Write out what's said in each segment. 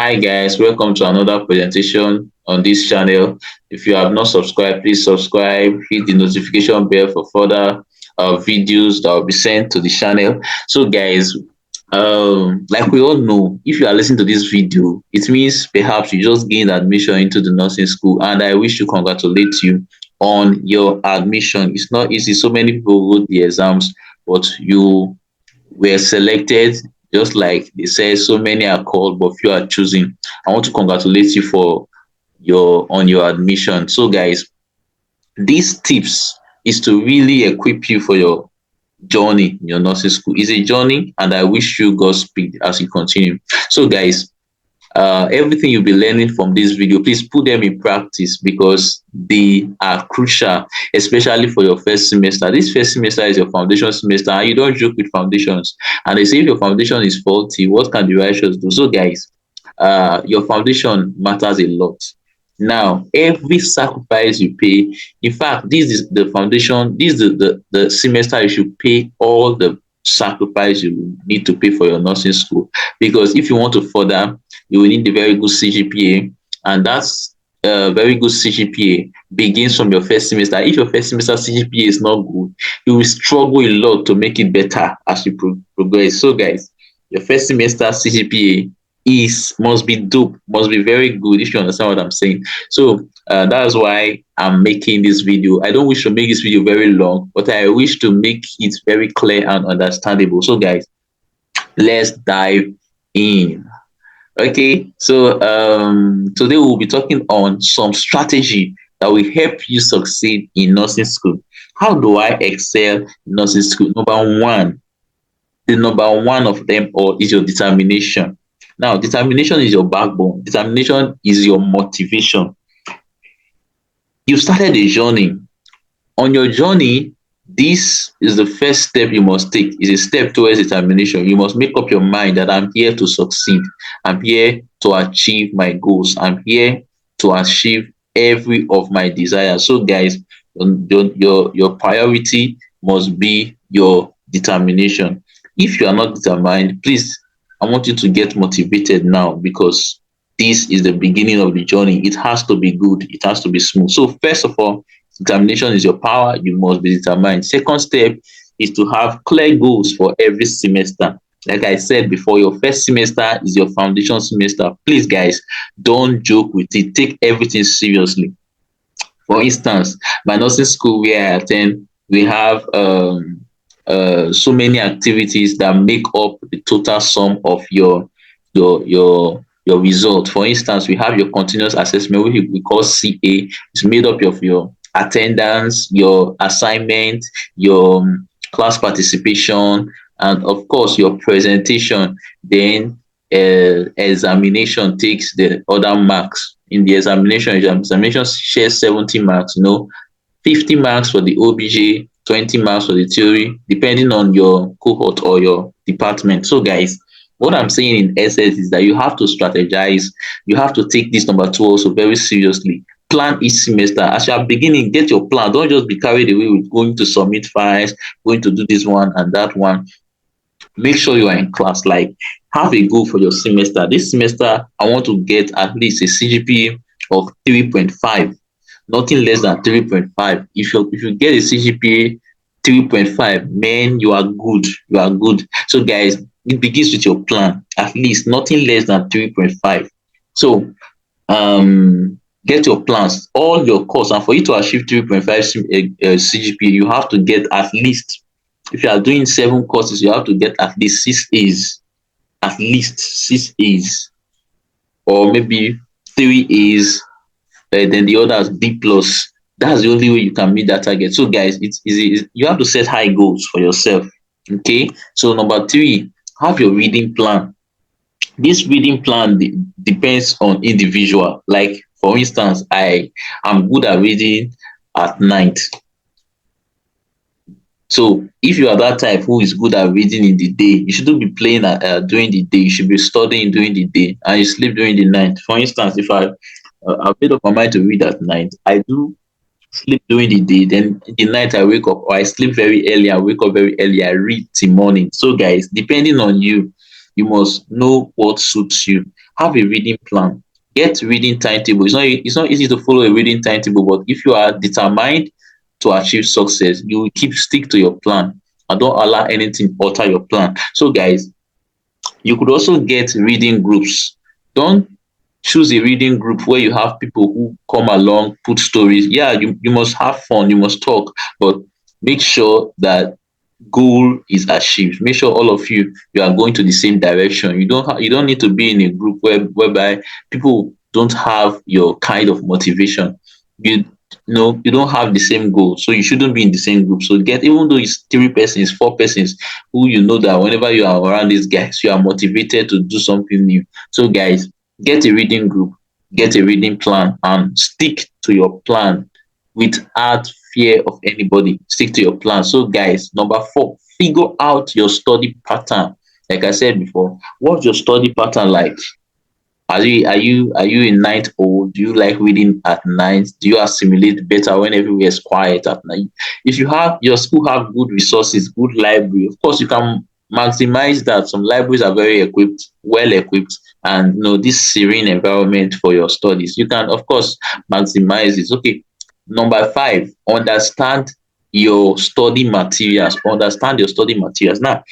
Hi guys, welcome to another presentation on this channel. If you have not subscribed, please subscribe, hit the notification bell for further videos that will be sent to the channel. So guys, like we all know, if you are listening to this video, it means perhaps you just gained admission into the nursing school, and I wish to congratulate you on your admission. It's not easy. So many people wrote the exams, but you were selected. Just like they say, so many are called but few are chosen. I want to congratulate you for your admission. So guys, these tips is to really equip you for your journey in your nursing school. It's a journey, and I wish you Godspeed as you continue. So guys, everything you'll be learning from this video, please put them in practice because they are crucial, especially for your first semester. This first semester is your foundation semester, and you don't joke with foundations. And they say if your foundation is faulty, what can the righteous do? So guys, your foundation matters a lot. Now, every sacrifice you pay, in fact, this is the foundation, this is the semester you should pay all the sacrifice you need to pay for your nursing school. Because if you want to further, you will need a very good CGPA, and that's very good CGPA begins from your first semester. If your first semester CGPA is not good, you will struggle a lot to make it better as you progress. So guys, your first semester CGPA must be dope, must be very good, if you understand what I'm saying. So that's why I'm making this video. I don't wish to make this video very long, but I wish to make it very clear and understandable. So guys, let's dive in. Okay, so today we'll be talking on some strategy that will help you succeed in nursing school. How do I excel in nursing school? Number one, the number one of them all is your determination. Now, determination is your backbone. Determination is your motivation. You started a journey. On your journey, this is the first step you must take. Is a step towards determination. You must make up your mind that I'm here to succeed. I'm here to achieve my goals. I'm here to achieve every of my desires. So guys, your priority must be your determination. If you are not determined, please, I want you to get motivated now, because this is the beginning of the journey. It has to be good. It has to be smooth. So first of all, determination is your power. You must be determined. Second step is to have clear goals for every semester. Like I said before, your first semester is your foundation semester. Please, guys, don't joke with it. Take everything seriously. For instance, my nursing school where I attend, we have so many activities that make up the total sum of your result. For instance, we have your continuous assessment, which we call CA. It's made up of your attendance, your assignment, your class participation, and of course your presentation. Then examination takes the other marks. In the examination shares 70 marks, 50 marks for the OBJ, 20 marks for the theory, depending on your cohort or your department. So guys, what I'm saying in essence is that you have to strategize. You have to take this number two also very seriously. Plan each semester. As you are beginning, get your plan. Don't just be carried away with going to submit files, going to do this one and that one. Make sure you are in class. Like, have a goal for your semester. This semester, I want to get at least a CGPA of 3.5. Nothing less than 3.5. If you get a CGPA 3.5, man, you are good. You are good. So guys, it begins with your plan. At least nothing less than 3.5. So get your plans, all your course, and for you to achieve 3.5 CGPA, you have to get at least, if you are doing 7 courses, you have to get at least 6 A's. At least 6 A's. Or maybe 3 A's, then the others B plus. That's the only way you can meet that target. So guys, it's easy. You have to set high goals for yourself. Okay. So number 3, have your reading plan. This reading plan depends on individual. Like for instance, I am good at reading at night. So if you are that type who is good at reading in the day, you shouldn't be playing during the day. You should be studying during the day, and you sleep during the night. For instance, if I've made up my mind to read at night, I do sleep during the day, then in the night I wake up, or I sleep very early, I wake up very early, I read till morning. So guys, depending on you, you must know what suits you. have a reading plan. Get reading timetable. It's not easy to follow a reading timetable, but if you are determined to achieve success, you will keep stick to your plan and don't allow anything alter your plan. So guys, you could also get reading groups. Don't choose a reading group where you have people who come along, put stories. Yeah, you must have fun, you must talk, but make sure that goal is achieved. Make sure all of you are going to the same direction. You don't need to be in a group whereby people don't have your kind of motivation. You know you don't have the same goal, so you shouldn't be in the same group. So get, even though it's 3 persons, 4 persons, who you know that whenever you are around these guys, you are motivated to do something new. So guys, get a reading group, get a reading plan, and stick to your plan without fear of anybody. Stick to your plan. So guys, number 4, figure out your study pattern. Like I said before, what's your study pattern like? Are you a night owl? Do you like reading at night? Do you assimilate better when everywhere is quiet at night? If you have your school have good resources, good library, of course you can maximize that. Some libraries are very equipped, well equipped, and this serene environment for your studies. You can of course maximize it. Okay. Number 5, understand your study materials. Understand your study materials. Now,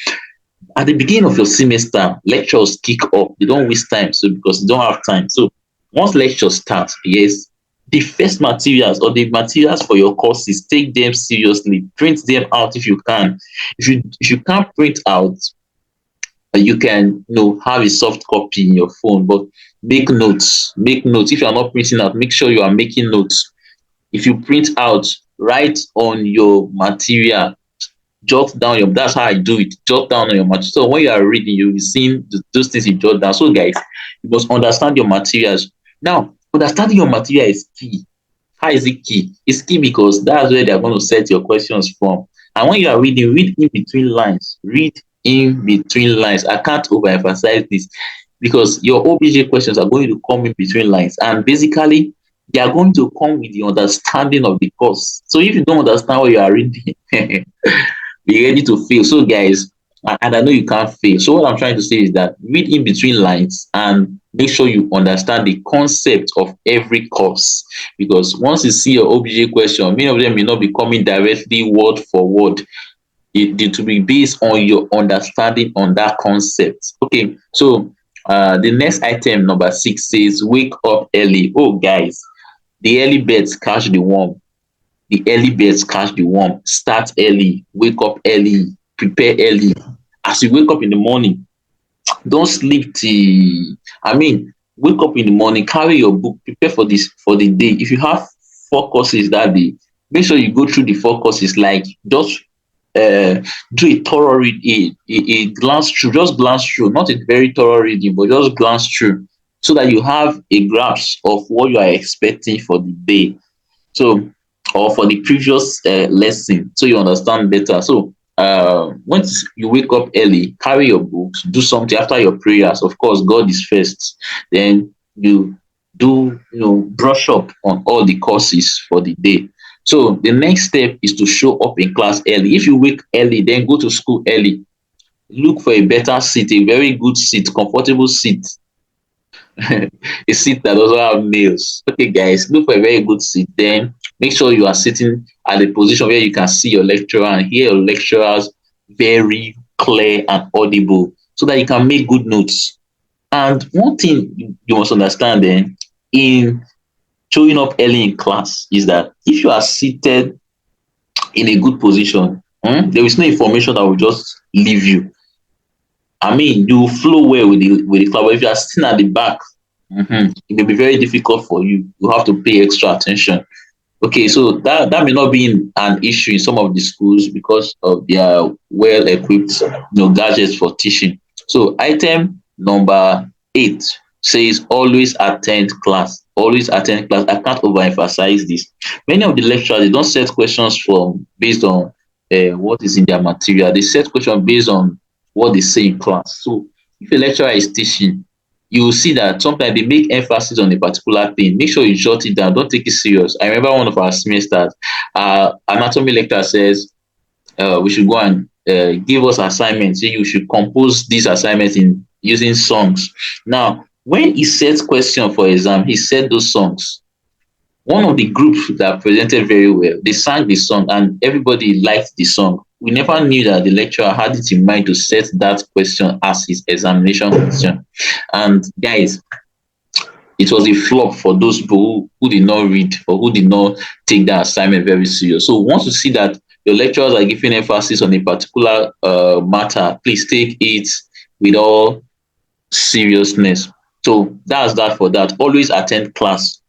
at the beginning of your semester, lectures kick off. They don't waste time, so because they don't have time. So once lectures start, yes, the first materials or the materials for your courses, take them seriously. Print them out if you can. If you can't print out, you can have a soft copy in your phone, but make notes. Make notes. If you are not printing out, make sure you are making notes. If you print out, write on your material, jot down your, that's how I do it. Jot down on your material. So when you are reading, you'll be seeing those things you jot down. So guys, you must understand your materials. Now, understanding your material is key. How is it key? It's key because that's where they're going to set your questions from. And when you are reading, read in between lines. Read in between lines. I can't overemphasize this because your OBJ questions are going to come in between lines. And basically, they are going to come with the understanding of the course. So if you don't understand what you are reading, be ready to fail. So guys, and I know you can't fail. So what I'm trying to say is that read in between lines and make sure you understand the concept of every course. Because once you see your OBJ question, many of them may not be coming directly word for word. It will be based on your understanding on that concept. Okay, so the next item, number 6, says wake up early. Oh guys, the early birds catch the worm. The early birds catch the worm. Start early, wake up early, prepare early. As you wake up in the morning, don't sleep till, wake up in the morning, carry your book, prepare for the day. If you have 4 courses that day, make sure you go through the 4 courses. Like, just do a thorough read, a glance through, just glance through, not a very thorough reading, but just glance through, so that you have a grasp of what you are expecting for the day. So, or for the previous lesson, so you understand better. So once you wake up early, carry your books, do something after your prayers. Of course, God is first. Then you do, brush up on all the courses for the day. So the next step is to show up in class early. If you wake early, then go to school early. Look for a better seat, a very good seat, comfortable seat. A seat that doesn't have nails. Okay, guys, look for a very good seat. Then make sure you are sitting at a position where you can see your lecturer and hear your lecturers very clear and audible, so that you can make good notes. And one thing you must understand then, in showing up early in class, is that if you are seated in a good position, there is no information that will just leave you. You will flow well with the club. But if you are sitting at the back, it may be very difficult for you. You have to pay extra attention. Okay, so that may not be an issue in some of the schools because of their well equipped gadgets for teaching. So item number 8 says always attend class. Always attend class. I can't overemphasize this. Many of the lecturers, they don't set questions based on what is in their material. They set questions based on what they say in class. So if a lecturer is teaching, you will see that sometimes they make emphasis on a particular thing. Make sure you jot it down. Don't take it serious. I remember one of our semesters, anatomy lecturer says we should go and give us assignments. Say you should compose these assignments in using songs. Now, When he sets question for exam, he set those songs. One of the groups that presented very well, they sang the song and everybody liked the song. We never knew that the lecturer had it in mind to set that question as his examination question. And guys, it was a flop for those people who did not read or who did not take that assignment very serious. So once you see that your lecturers are giving emphasis on a particular matter, please take it with all seriousness. So that's that for that. Always attend class.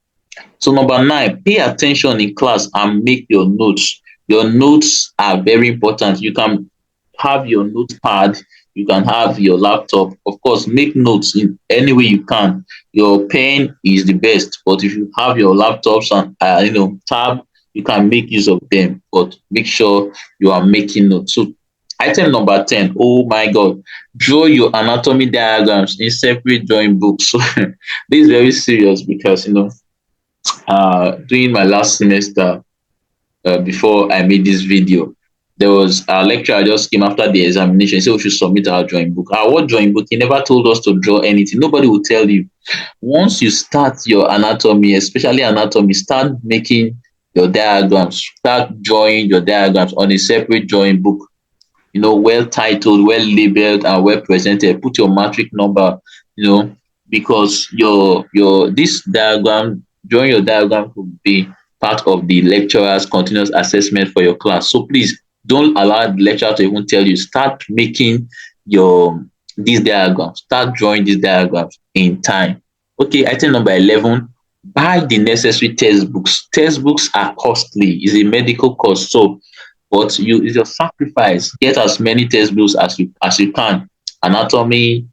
So number 9, pay attention in class and make your notes. Your notes are very important. You can have your notepad, you can have your laptop. Of course, make notes in any way you can. Your pen is the best, but if you have your laptops and tab, you can make use of them. But make sure you are making notes. So item number 10, oh my God, draw your anatomy diagrams in separate drawing books. So this is very serious because during my last semester, before I made this video, there was a lecturer just came after the examination, said we should submit our drawing book. What drawing book? He never told us to draw anything. Nobody will tell you. Once you start your anatomy, especially anatomy, start making your diagrams, start drawing your diagrams on a separate drawing book, well titled, well labeled, and well presented. Put your matric number, because your this diagram, drawing your diagram could be part of the lecturer's continuous assessment for your class. So please don't allow the lecturer to even tell you. Start making your these diagrams. Start drawing these diagrams in time. Okay, item number 11. Buy the necessary textbooks. Textbooks are costly. It's a medical cost. So but it's your sacrifice. Get as many textbooks as you can. Anatomy,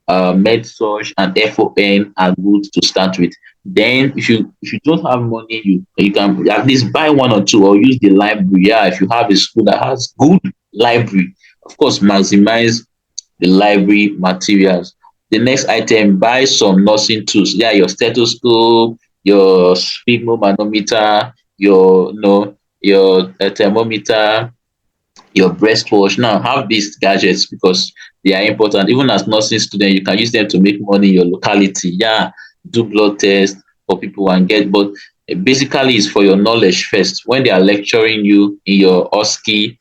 MedSurg, and FON are good to start with. Then if you don't have money, you can at least buy one or two or use the library. Yeah, if you have a school that has good library, of course, maximize the library materials. The next item, buy some nursing tools. Yeah, your stethoscope, your sphygmomanometer, your thermometer, your breast watch. Now have these gadgets because they are important. Even as nursing student, you can use them to make money in your locality. Yeah, do blood tests for people and get, but basically it's for your knowledge first. When they are lecturing you in your OSCE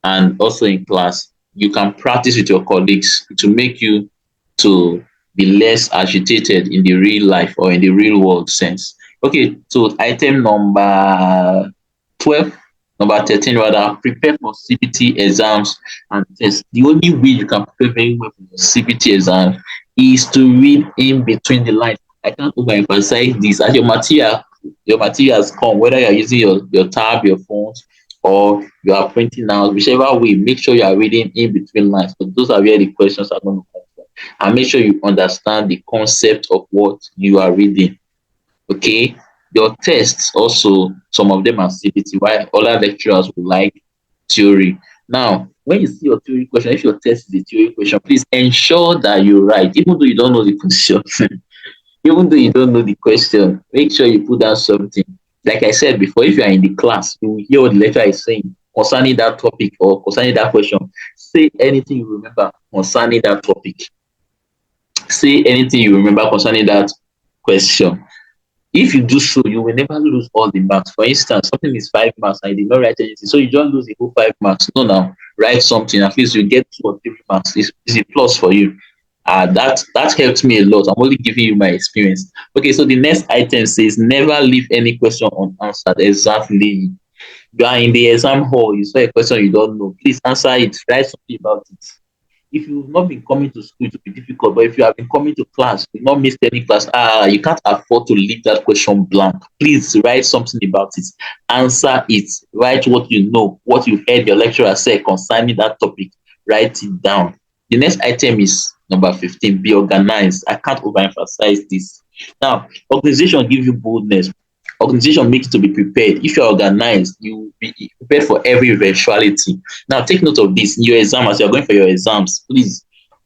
and also in class, you can practice with your colleagues to make you to be less agitated in the real life or in the real world sense. Okay, so item number 12, number 13 rather, prepare for CBT exams and tests. The only way you can prepare very well for your CBT exam is to read in between the lines. I can't overemphasize this. As your materials come, whether you're using your tab, your phones, or you are printing out, whichever way, make sure you are reading in between lines. So those are where the questions are going to come from. And make sure you understand the concept of what you are reading. Okay, your tests also, some of them are CBT, while other lecturers will like theory. Now, when you see your theory question, if your test is a theory question, please ensure that you write, even though you don't know the question. Even though you don't know the question, make sure you put down something. Like I said before, if you are in the class, you will hear what the lecturer is saying concerning that topic or concerning that question. Say anything you remember concerning that topic. Say anything you remember concerning that question. If you do so, you will never lose all the marks. For instance, something is 5 marks and you did not write anything, so you don't lose the whole 5 marks. No, now write something. At least you get 2 or 3 marks. It's a plus for you. That helped me a lot. I'm only giving you my experience. Okay, so the next item says never leave any question unanswered. Exactly. You are in the exam hall, you saw a question you don't know. Please answer it. Write something about it. If you've not been coming to school, it will be difficult. But if you have been coming to class, you've not missed any class, you can't afford to leave that question blank. Please write something about it. Answer it. Write what you know, what you heard your lecturer say concerning that topic. Write it down. The next item is number 15. Be organized. I can't overemphasize this. Now, organization gives you boldness. Organization makes you to be prepared. If you're organized, you will be prepared for every eventuality. Now, take note of this in your exam. As you're going for your exams, please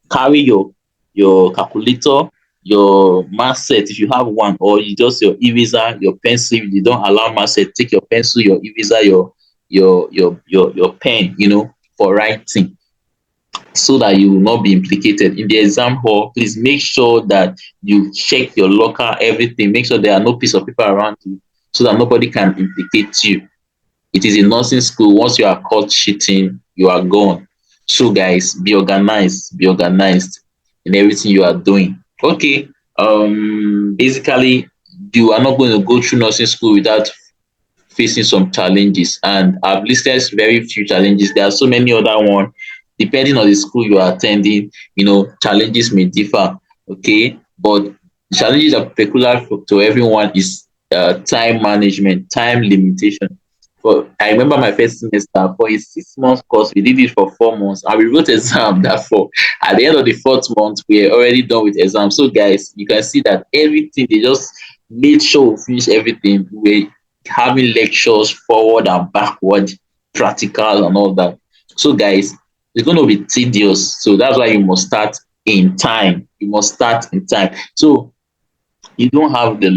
carry your calculator, your math set if you have one, or you just your eraser, your pencil. If you don't allow math set, take your pencil, your eraser, your pen, for writing. so that you will not be implicated in the exam hall. Please make sure that you check your locker, everything. Make sure there are no piece of paper around you so that nobody can implicate you. It is a nursing school. Once you are caught cheating, you are gone. So guys, be organized in everything you are doing. Okay. Basically, you are not going to go through nursing school without facing some challenges, and I've listed very few challenges. There are so many other ones. Depending on the school you are attending, challenges may differ. Okay, but the challenges are peculiar to everyone is time management, time limitation. For I remember my first semester for a 6 months course, we did it for 4 months, and we wrote exam that for at the end of the fourth month, we are already done with exam. So guys, you can see that everything they just made sure we finish everything. We having lectures forward and backward, practical and all that. So guys, it's going to be tedious. So that's why you must start in time. You must start in time. So you don't have the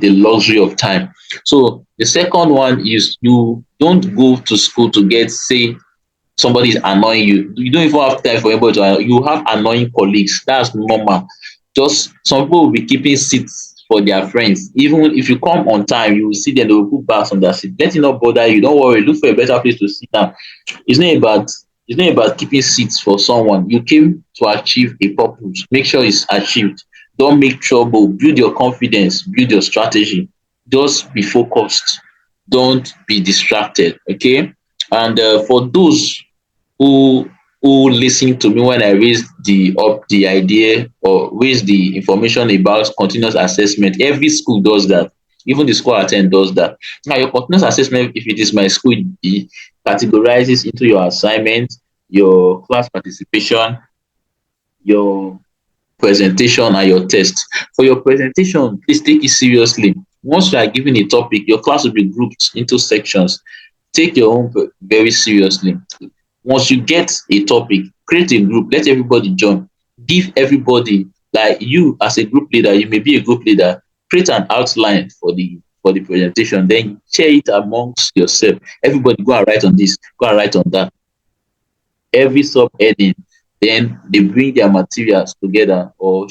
luxury of time. So the second one is you don't go to school to get, say, somebody is annoying you. You don't even have time for anybody to annoy you. Have annoying colleagues. That's normal. Just some people will be keeping seats for their friends. Even if you come on time, you will see them, they will put bags on their seat. Let it not bother you. Don't worry, look for a better place to sit down. It's not about it's not about keeping seats for someone. You came to achieve a purpose. Make sure it's achieved. Don't make trouble. Build your confidence, build your strategy. Just be focused. Don't be distracted. Okay. And for those who listened to me when I raised the idea or raised the information about continuous assessment. Every school does that. Even the school I attend does that. Now your continuous assessment, if it is my school, it categorizes into your assignment, your class participation, your presentation, and your test. For your presentation, please take it seriously. Once you are given a topic, your class will be grouped into sections. Take your own very seriously. Once you get a topic, create a group, let everybody join. Give everybody, like you as a group leader, you may be a group leader, create an outline for the presentation, then share it amongst yourself. Everybody go and write on this, go and write on that. Every subheading, then they bring their materials together or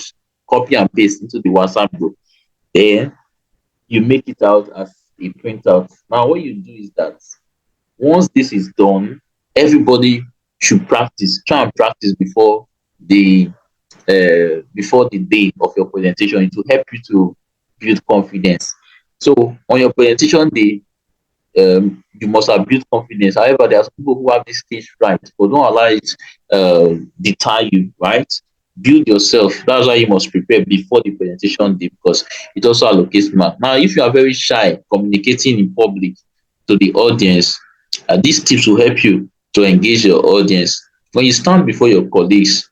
copy and paste into the WhatsApp group. Then you make it out as a printout. Now, what you do is that once this is done, everybody should practice. Try and practice before the day of your presentation. It will help you to build confidence. So on your presentation day, you must have built confidence. However, there are some people who have this stage fright, but don't allow it deter you. Right? Build yourself. That's why you must prepare before the presentation day because it also allocates mark. Now, if you are very shy communicating in public to the audience, these tips will help you to engage your audience. When you stand before your colleagues,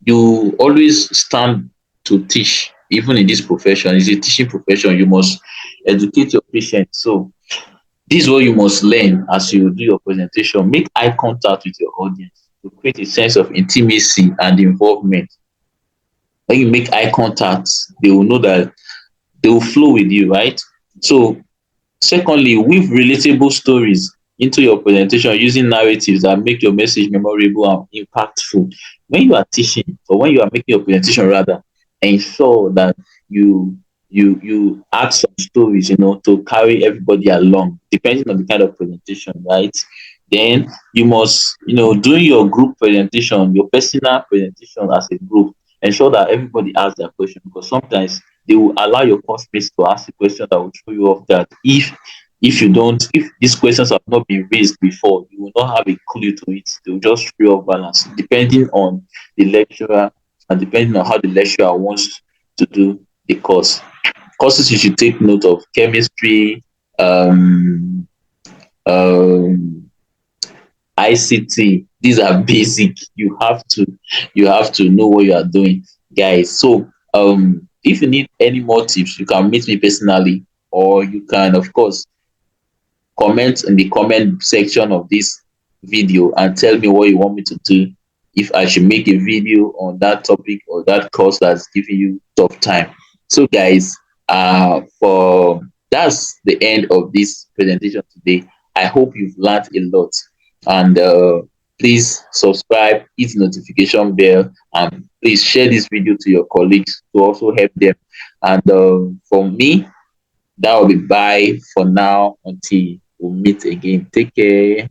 you always stand to teach. Even in this profession, it's a teaching profession. You must educate your patients. So this is what you must learn as you do your presentation. Make eye contact with your audience to create a sense of intimacy and involvement. When you make eye contact, they will know that they will flow with you, right? So secondly, weave relatable stories into your presentation using narratives that make your message memorable and impactful. When you are teaching or when you are making your presentation rather, ensure that you add some stories, to carry everybody along, depending on the kind of presentation, right? Then you must, during your group presentation, your personal presentation as a group, ensure that everybody asks their question because sometimes they will allow your classmates to ask a question that will show you off that if these questions have not been raised before, you will not have a clue to it. They will just throw you off balance, depending on the lecturer and depending on how the lecturer wants to do the course. Courses you should take note of: chemistry, um, um, ICT. These are basic. You have to know what you are doing, guys. So if you need any more tips, you can meet me personally, or you can, of course, comment in the comment section of this video and tell me what you want me to do. If I should make a video on that topic or that course that's giving you tough time. So guys, for that's the end of this presentation today. I hope you've learned a lot, and Please subscribe, hit the notification bell, and please share this video to your colleagues to also help them. And for me, that will be bye for now until we meet again. Take care.